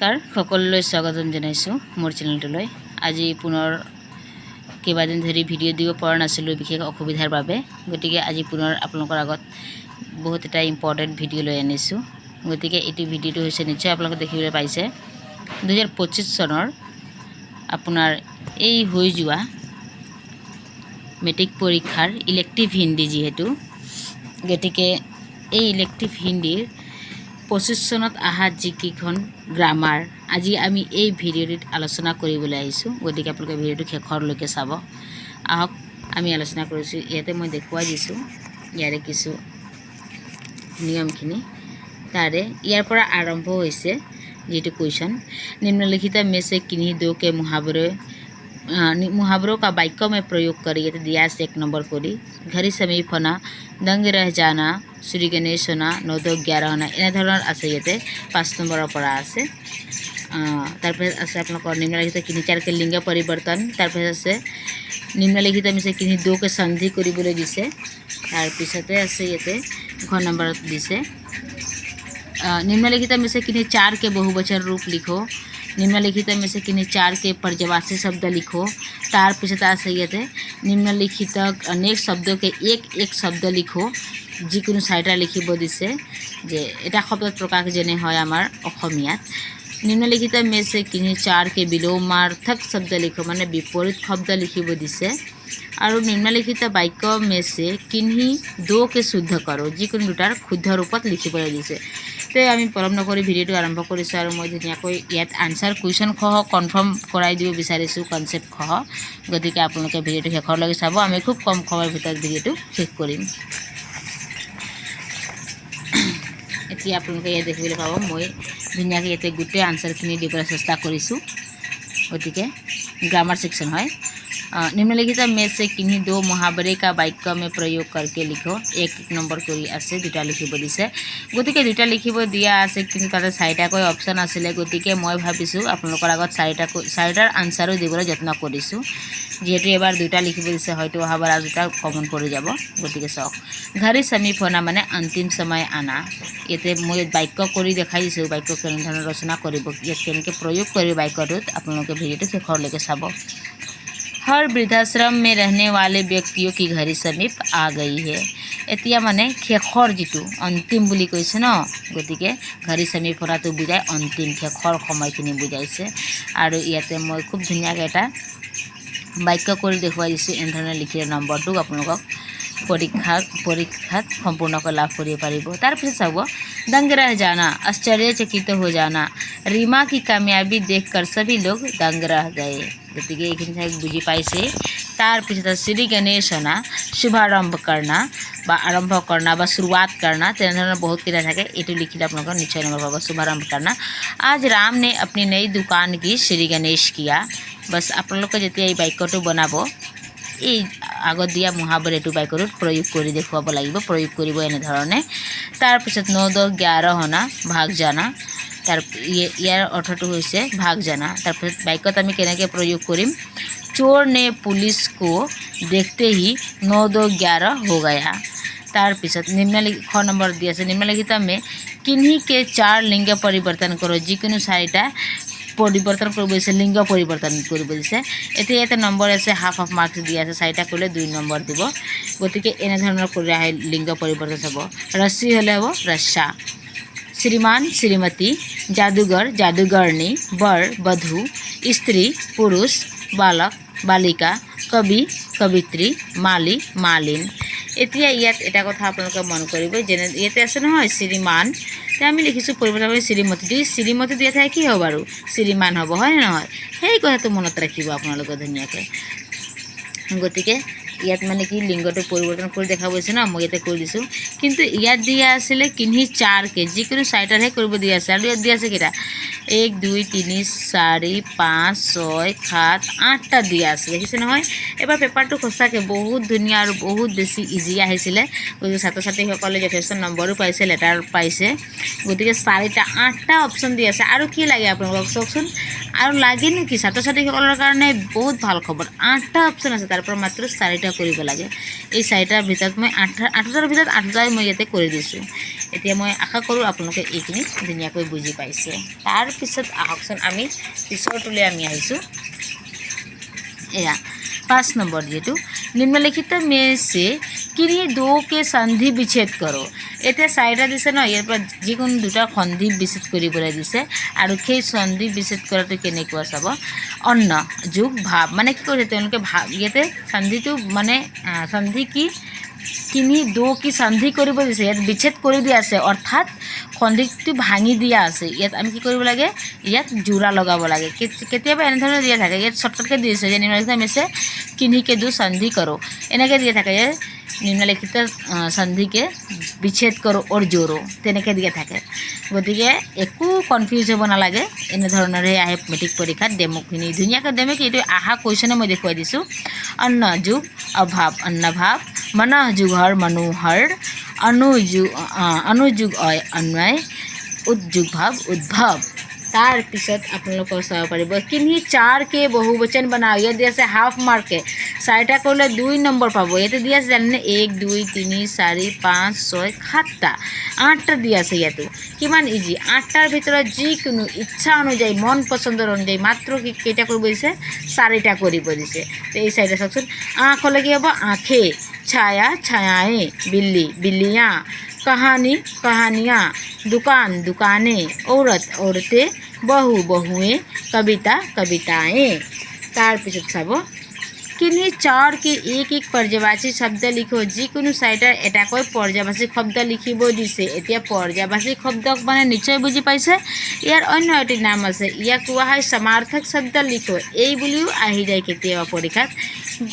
নমস্কাৰ সকলোলৈ স্বাগতম জনাইছোঁ মোৰ চেনেলটোলৈ। আজি পুনৰ কেইবাদিন ধৰি ভিডিঅ' দিব পৰা নাছিলোঁ বিশেষ অসুবিধাৰ বাবে, গতিকে আজি পুনৰ আপোনালোকৰ আগত বহুত এটা ইম্পৰ্টেণ্ট ভিডিঅ' লৈ আনিছোঁ। গতিকে এইটো ভিডিঅ'টো হৈছে নিশ্চয় আপোনালোকে দেখিবলৈ পাইছে 2025 চনৰ আপোনাৰ এই হৈ যোৱা মেট্ৰিক পৰীক্ষাৰ ইলেক্টিভ হিন্দী যিহেতু, গতিকে এই ইলেক্টিভ হিন্দীৰ 25 চনত অহা যিকেইখন গ্ৰামাৰ আজি আমি এই ভিডিঅ'টিত আলোচনা কৰিবলৈ আহিছোঁ। গতিকে আপোনালোকে ভিডিঅ'টো শেষৰলৈকে চাব। আহক আমি আলোচনা কৰিছোঁ। ইয়াতে মই দেখুৱাই দিছোঁ ইয়াৰে কিছু নিয়মখিনি। তাৰে ইয়াৰ পৰা আৰম্ভ হৈছে যিটো কুৱেশ্যন, निम्नलिखित में से किन्हीं दो के मुहावरों का वाक्यों में प्रयोग करिए। तो दिया से 1 नंबर कोरी घरी समीप होना, दंग रह जाना, श्री गणेश होना, 9 2 11 होना, এনেধৰণৰ আছে। ইয়াতে 5 নম্বৰৰ পৰা আছে। তাৰপিছত আছে আপোনালোকৰ নিম্নলিখিত কিনি 4 কে লিংগ পৰিৱৰ্তন। তাৰপিছত আছে নিম্নলিখিত মিছে কিনি 2 কে সন্ধি কৰিবলৈ দিছে। তাৰপিছতে আছে ইয়াতে ঘ নম্বৰত দিছে निम्नलिखित में से किन्हीं 4 के बहुवचन रूप लिखो। निम्नलिखित में से किन्हीं 4 के पर्यायवाची शब्द लिखो। तार पिछता আছে ইয়াতে निम्नलिखित अनेक शब्दों के एक शब्द लिखो। যিকোনো 4টা লিখিব দিছে যে এটা শব্দত প্ৰকাশ যেনে হয় আমাৰ অসমীয়াত। निम्नलिखित में से किन्हीं 4 के विलोमार्थक शब्द लिखो, মানে বিপৰীত শব্দ লিখিব দিছে। আৰু নিম্নলিখিত বাক্য में से किन्हीं 2 के शुद्ध करो, যিকোনো দুটাৰ শুদ্ধ ৰূপত লিখিবলৈ দিছে। তো আমি পলম নকৰি ভিডিঅ'টো আৰম্ভ কৰিছোঁ আৰু মই ধুনীয়াকৈ ইয়াত আনচাৰ কুৱেশ্যন সহ কনফাৰ্ম কৰাই দিব বিচাৰিছোঁ, কনচেপ্ট সহ। গতিকে আপোনালোকে ভিডিঅ'টো শেষৰলৈকে চাব। আমি খুব কম সময়ৰ ভিতৰত ভিডিঅ'টো শেষ কৰিম। এতিয়া আপোনালোকে ইয়াত দেখিবলৈ পাব মই ধুনীয়াকৈ ইয়াতে গোটেই আনচাৰখিনি দিবলৈ চেষ্টা কৰিছোঁ। গতিকে গ্ৰামাৰ ছেকশ্যন হয়। निम्नलिखित में से किन्हीं 2 मुहावरे का वाक्य में प्रयोग करके लिखो। 1 নম্বৰ কৰি আছে, 2টা লিখিব দিছে। গতিকে 2টা লিখিব দিয়া আছে, কিন্তু তাতে 4টাকৈ অপশ্যন আছিলে। গতিকে মই ভাবিছোঁ আপোনালোকৰ আগত 4টাৰ আনচাৰো দিবলৈ যত্ন কৰিছোঁ। যিহেতু এবাৰ 2টা লিখিব দিছে, হয়তো অহাবাৰ আৰু 2টা কমন পৰি যাব। গতিকে চাওক, ঘাৰী সমীপ হোনা মানে অন্তিম সময় আনা। ইয়াতে মই বাক্য কৰি দেখাই দিছোঁ, বাক্য কেনেধৰণে ৰচনা কৰিব, ইয়াত কেনেকৈ প্ৰয়োগ কৰিব বাক্যটোত আপোনালোকে ভিডিঅ'টো শেষৰলৈকে চাব। हर वृद्धाश्रम में रहने वाले व्यक्तियों की घड़ी समीप आ गई है। এতিয়া মানে শেষৰ যিটো অন্তিম বুলি কৈছে ন, গতিকে ঘড়ী সমীপ হোৱাটো বুজায় অন্তিম শেষৰ সময়খিনি বুজাইছে। আৰু ইয়াতে মই খুব ধুনীয়াকৈ এটা বাক্য কৰি দেখুৱাই দিছোঁ। এনেধৰণে লিখিলে নম্বৰটো আপোনালোকক পৰীক্ষাত সম্পূৰ্ণকৈ লাভ কৰিব পাৰিব। তাৰপিছত চাব, दंग रह जाना, आश्चर्यचकित हो जाना, रीमा की कामयाबी देखकर सभी लोग दंग रह गए। গতিকে এইখিনি ঠাই বুজি পাইছে। তাৰপিছত শ্ৰী গণেশ होना, শুভাৰম্ভ करना বা আৰম্ভ करना বা शुरुआत करना, তেনেধৰণৰ বহুতকেইটা থাকে। এইটো লিখিলে আপোনালোকৰ নিশ্চয় নম্বৰ পাব। শুভাৰম্ভ करना, आज राम ने अपनी नई दुकान की श्री गणेश किया। बस আপোনালোকে যেতিয়া এই বাক্যটো বনাব, এই আগত দিয়া মুহাবৰেটো বাক্যটোত প্ৰয়োগ কৰি দেখুৱাব লাগিব, প্ৰয়োগ কৰিব এনেধৰণে। তাৰপিছত 9 2 11 होना, ভাগ জানা। ইয়াৰ অৰ্থটো হৈছে ভাগ জানা। তাৰপিছত বাক্যত আমি কেনেকৈ প্ৰয়োগ কৰিম, চোৰ নে পুলিচ কো দেখতে হি 9 2 11 हो गया। তাৰপিছত খ নম্বৰত দি আছে নিম্নলিখিত মে কিन्हीं के 4 লিংগ পৰিৱৰ্তন কৰোঁ, যিকোনো 4টা পৰিৱৰ্তন কৰিব দিছে, লিংগ পৰিৱৰ্তন কৰিব দিছে। এতিয়া ইয়াতে নম্বৰ আছে, হাফ মাৰ্কছ দিয়া আছে। 4টা কৰিলে 2 নম্বৰ দিব। গতিকে এনেধৰণৰ কৰি আহে লিংগ পৰিৱৰ্তন চাব। ৰছী হ'লে হ'ব ৰস্যা, श्रीमान श्रीमती, जादूगर जादूगरनी, बर बधू, स्त्री पुरुष, बालक बालिका, कवि कवित्री, माली मालिन। এতিয়া ইয়াত এটা কথা আপোনালোকে মন কৰিব, যেনে ইয়াতে আছে নহয় শ্ৰীমান, এতিয়া আমি লিখিছোঁ পৰিৱৰ্তন কৰি শ্ৰীমতী। যদি শ্ৰীমতী দিয়া থাকে কি হ'ব বাৰু, শ্ৰীমান হ'ব, হয় নে নহয়? সেই কথাটো মনত ৰাখিব আপোনালোকে ধুনীয়াকৈ। গতিকে ইয়াত মানে কি লিংগটো পৰিৱৰ্তন কৰি দেখা গৈছে ন, মই ইয়াতে কৰি দিছোঁ। কিন্তু ইয়াত দিয়া আছিলে কিन्हीं 4 কে, যিকোনো 4টাৰহে কৰিব দিয়া আছে। আৰু ইয়াত দিয়া আছে কেইটা, 1 2 3 4 5 6 7 8টা দিয়া আছে, দেখিছে নহয়? এবাৰ পেপাৰটো সঁচাকৈ বহুত ধুনীয়া আৰু বহুত বেছি ইজি আহিছিলে। গতিকে ছাত্ৰ ছাত্ৰীসকলে যথেষ্ট নম্বৰো পাইছে, লেটাৰ পাইছে। গতিকে 8টা অপশ্যন দি আছে। আৰু কি লাগে আপোনালোকক চাওকচোন, আৰু লাগেনো কি? ছাত্ৰ ছাত্ৰীসকলৰ কাৰণে বহুত ভাল খবৰ, 8টা অপশ্যন আছে, তাৰ পৰা মাত্ৰ 4টা কৰিব লাগে। এই 4টাৰ ভিতৰত মই 8টাৰ ভিতৰত 8টাই মই ইয়াতে কৰি দিছোঁ। এতিয়া মই আশা কৰোঁ আপোনালোকে এইখিনি ধুনীয়াকৈ বুজি পাইছে। তাৰপিছত আহকচোন আমি পিছৰটোলৈ আমি আহিছোঁ। एया 5 नंबर जेतु निम्नलिखित में से किन्हीं दो के सन्धि विच्छेद करो। এতিয়া চাৰিটা দিছে ন, ইয়াৰ পৰা যিকোনো দুটা সন্ধি বিচ্ছেদ কৰিবলৈ দিছে আৰু সেই সন্ধি বিচ্ছেদ কৰাটো কেনেকুৱা চাব। অন্ন যোগ ভাৱ মানে কি কৰিছে তেওঁলোকে ভাৱ ইয়াতে সন্ধিটো মানে সন্ধি কি কিনি দো কি সন্ধি কৰিব দিছে, ইয়াত বিচ্ছেদ কৰি দিয়া আছে অৰ্থাৎ সন্ধিটো ভাঙি দিয়া আছে। ইয়াত আমি কি কৰিব লাগে, ইয়াত জোৰা লগাব লাগে। কেতিয়াবা এনেধৰণে দিয়া থাকে, ইয়াত শ্বৰ্টকাটকৈ দিছে যে নিম্নলিখিত में से किन्हीं के दो सन्धि करो এনেকৈ দিয়া থাকে যে নিম্নলিখিত সন্ধিকে বিচ্ছেদ কৰো और জোৰো তেনেকৈ দিয়া থাকে। গতিকে একো কনফিউজ হ'ব নালাগে, এনেধৰণৰে আহে মেট্ৰিক পৰীক্ষাত। ডেমোখিনি ধুনীয়াকৈ ডেমো কি এইটো আহা কুৱেশ্যনে মই দেখুৱাই দিছোঁ। অন্ন যোগ অভাৱ অন্নভাৱ, মনঃ যোগৰ মনোহৰ, অনুযোগ অন্বয়, উদ্যোগ ভাৱ উদ্ভৱ। तार पिছত আপোনালোকৰ চাব পাৰিব কিনি 4 के बहुवचन बनाओ। ইয়াত দিয়া আছে হাফ মাৰ্কে, চাৰিটা কৰিলে 2 নম্বৰ পাব। ইয়াতে দিয়া আছে জানেনে 1 2 3 4 5 6 7টা 8টা দিয়া আছে। ইয়াতো কিমান ইজি, 8টাৰ ভিতৰত যিকোনো ইচ্ছা অনুযায়ী মন পচন্দৰ অনুযায়ী মাত্ৰ কেইটা কৰিব দিছে, 4টা কৰিব দিছে। তো এই চাৰিটা চাওকচোন। আঁখ হ'লে কি হ'ব আঁখে, ছায়া ছায়াएं, बिल्ली बिल्लियाँ, कहानी कहानियाँ, दुकान दुकानें, औरत औरतें, बहु बहुएं, कविता कविताएं। तार पिছত चाब किन्हीं 4 के एक एक पर्यायवाची शब्द लिखो। যিকোনো চাৰিটাৰ এটাকৈ পৰ্যায়বাচী শব্দ লিখিব দিছে। এতিয়া পৰ্যায়বাচী শব্দক মানে নিশ্চয় বুজি পাইছে, ইয়াৰ অন্য এটি নাম আছে, ইয়াক কোৱা হয় সমাৰ্থক শব্দ লিখো। এই বুলিও আহি যায় কেতিয়াবা পৰীক্ষাত।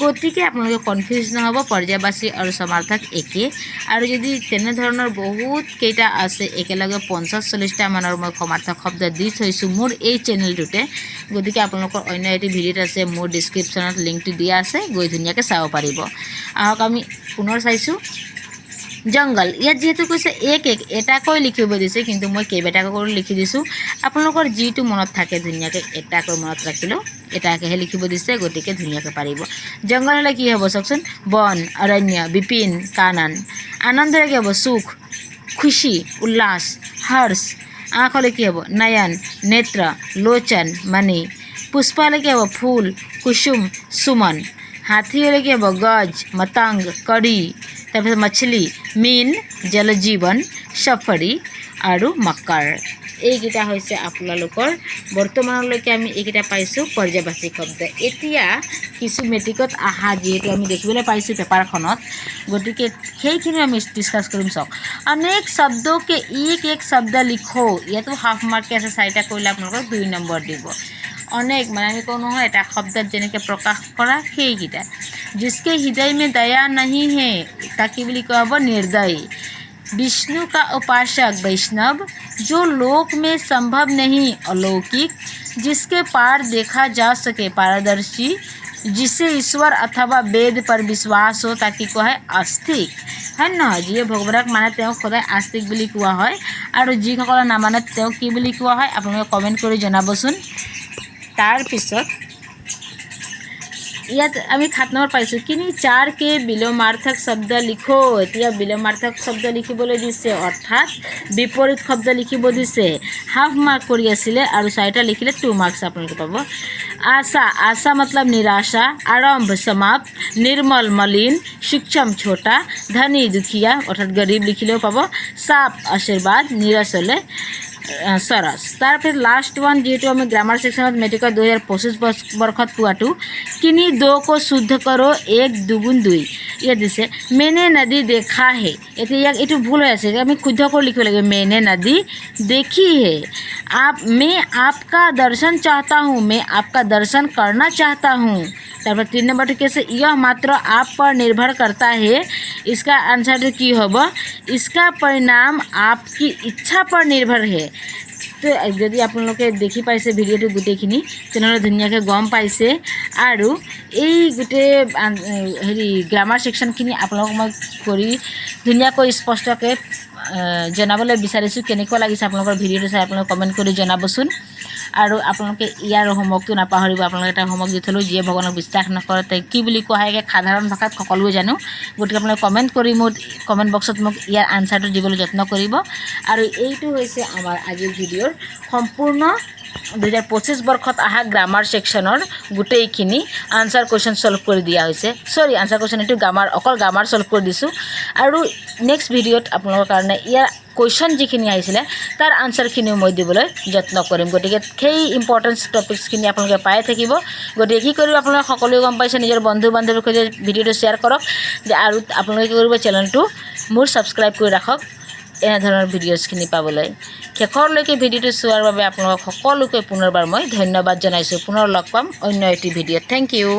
গতিকে আপোনালোকে কনফিউজ নহ'ব, পৰ্যায়বাচী আৰু সমাৰ্থক একে। আৰু যদি তেনেধৰণৰ বহুত কেইটা আছে একেলগে 50-40টা মানৰ মই সমাৰ্থক শব্দ দি থৈছোঁ মোৰ এই চেনেলটোতে। গতিকে আপোনালোকৰ অন্য এটি ভিডিঅ'ত আছে, মোৰ ডিছক্ৰিপশ্যনত লিংকটো দিয়া আছে, গৈ ধুনীয়াকৈ চাব পাৰিব। আহক আমি পুনৰ চাইছোঁ। জংগল ইয়াত যেহেতু কৈছে এক এটাকৈ লিখিব দিছে, কিন্তু মই কেইবাটাকৈ লিখি দিছোঁ। আপোনালোকৰ যিটো মনত থাকে ধুনীয়াকৈ এটাকৈ মনত ৰাখিলেও এটাকৈহে লিখিব দিছে, গতিকে ধুনীয়াকৈ পাৰিব। জংগল হ'লে কি হ'ব চাওকচোন, বন অৰণ্য, বিপিন কানন। আনন্দ হ'লে কি হ'ব সুখ খুশি উল্লাস হৰ্ষ। আঁখ হ'লে কি হ'ব নয়ন নেত্ৰ লোচন মণি। পুষ্প হ'লে কি হ'ব ফুল কুসুম সুমন। হাতী হ'লে কি হ'ব গজ मतंग कड़ी। তাৰপিছত मछली मीन জলজীৱন সফৰী আৰু মকৰ। এইকেইটা হৈছে আপোনালোকৰ বৰ্তমানলৈকে আমি এইকেইটা পাইছোঁ পৰ্যায়বাচী শব্দ। এতিয়া কিছু মেট্ৰিকত আহা যিহেতু আমি দেখিবলৈ পাইছোঁ পেপাৰখনত, গতিকে সেইখিনি আমি ডিছকাছ কৰিম। চাওক অনেক শব্দকে এক এক শব্দ লিখো। ইয়াতো হাফ মাৰ্কে আছে, 4টা কৰিলে আপোনালোকক 2 নম্বৰ দিব। অনেক মানে আমি কওঁ নহয় এটা শব্দত যেনেকৈ প্ৰকাশ কৰা সেইকেইটা। जिसके हृदय में दया नहीं है ताकि बोली क्या হ'ব निर्दय। विष्णु का उपासक वैष्णव, जो लोक में संभव नहीं अलौकिक, जिसके पार देखा जा सके पारदर्शी, जिसे ईश्वर अथवा वेद पर विश्वास हो ताकि क्या है आस्तिक। হয় নহয়, যিয়ে ভগৱানক মানে তেওঁক সদায় আস্তিক বুলি কোৱা হয়, আৰু যিসকলে নামানে তেওঁক কি বুলি কোৱা হয় আপোনালোকে কমেণ্ট কৰি জনাবচোন। তাৰপিছত ইয়াত আমি 7 নম্বৰ পাইছোঁ কিনি 4 के বিলোমাৰ্থক শব্দ লিখো। এতিয়া বিলোমাৰ্থক শব্দ লিখিবলৈ দিছে, অৰ্থাৎ বিপৰীত শব্দ লিখিব দিছে। হাফ মাৰ্ক কৰি আছিলে আৰু 4টা লিখিলে 2 মাৰ্কছ আপোনালোকে পাব। आशा आशा मतलब निराशा, आरंभ समाप्त, निर्मल मलिन, सूक्ष्म छोटा, धनी दुखिया अर्थात गरीब लिखिलेও পাব। साप आशीर्वाद, नीरस হ'লে सरस। তাৰপিছত লাষ্ট ওৱান যিহেতু আমি গ্ৰামাৰ ছেকশ্যনত মেট্ৰিকত 2025 বৰ্ষত পোৱাটো কিনি 2 को शुद्ध करो 1 2 2। ইয়াত দিছে मैंने नदी देखा है। এতিয়া ইয়াক এইটো ভুল হৈ আছে, আমি শুদ্ধ কৰি লিখিব লাগে मैंने नदी देखी है। मैं आपका दर्शन चाहता हूँ, मैं आपका दर्शन करना चाहता हूँ। তারপর 3 নম্বরটি कैसे यह मात्र आप पर निर्भर करता है। इसका आंसर की होगा इसका परिणाम आपकी इच्छा पर निर्भर है। তো যদি আপোনালোকে দেখি পাইছে ভিডিঅ'টো গোটেইখিনি তেনেহ'লে ধুনীয়াকৈ গম পাইছে। আৰু এই গোটেই গ্ৰামাৰ ছেকশ্যনখিনি আপোনালোকক মই কৰি ধুনীয়াকৈ স্পষ্টকৈ জনাবলৈ বিচাৰিছোঁ। কেনেকুৱা লাগিছে আপোনালোকৰ ভিডিঅ'টো চাই আপোনালোকে কমেণ্ট কৰি জনাবচোন। আৰু আপোনালোকে ইয়াৰ হোমৱৰ্কটো নাপাহৰিব আপোনালোকে এটা হোমৱৰ্ক দি থ'লোঁ যিয়ে ভগৱানক বিশ্বাস নকৰে তাই কি বুলি কোৱা হয় সাধাৰণ ভাষাত সকলোৱে জানো গতিকে আপোনালোকে কমেণ্ট কৰি মোক কমেণ্ট বক্সত মোক ইয়াৰ আনচাৰটো দিবলৈ যত্ন কৰিব আৰু এইটো হৈছে আমাৰ আজিৰ ভিডিঅ'ৰ সম্পূৰ্ণ 2025 বৰ্ষত অহা গ্ৰামাৰ ছেকশ্যনৰ গোটেইখিনি আনচাৰ কুৱেশ্যন সলভ কৰি দিয়া হৈছে সৰি আনচাৰ কুৱেশ্যন এইটো অকল গ্ৰামাৰ সলভ কৰি দিছোঁ আৰু নেক্সট ভিডিঅ'ত আপোনালোকৰ কাৰণে ইয়াৰ কুৱেশ্যন যিখিনি আহিছিলে তাৰ আনচাৰখিনিও মই দিবলৈ যত্ন কৰিম গতিকে সেই ইম্পৰ্টেঞ্চ টপিকছখিনি আপোনালোকে পাই থাকিব গতিকে কি কৰিব আপোনালোকে সকলোৱে গম পাইছে নিজৰ বন্ধু বান্ধৱীৰ সৈতে ভিডিঅ'টো শ্বেয়াৰ কৰক আৰু আপোনালোকে কি কৰিব চেনেলটো মোৰ ছাবস্ক্ৰাইব কৰি ৰাখক এনেধৰণৰ ভিডিঅ'ছখিনি পাবলৈ শেষৰলৈকে ভিডিঅ'টো চোৱাৰ বাবে আপোনালোকক সকলোকে পুনৰবাৰ মই ধন্যবাদ জনাইছোঁ পুনৰ লগ পাম অন্য এটি ভিডিঅ'ত থেংক ইউ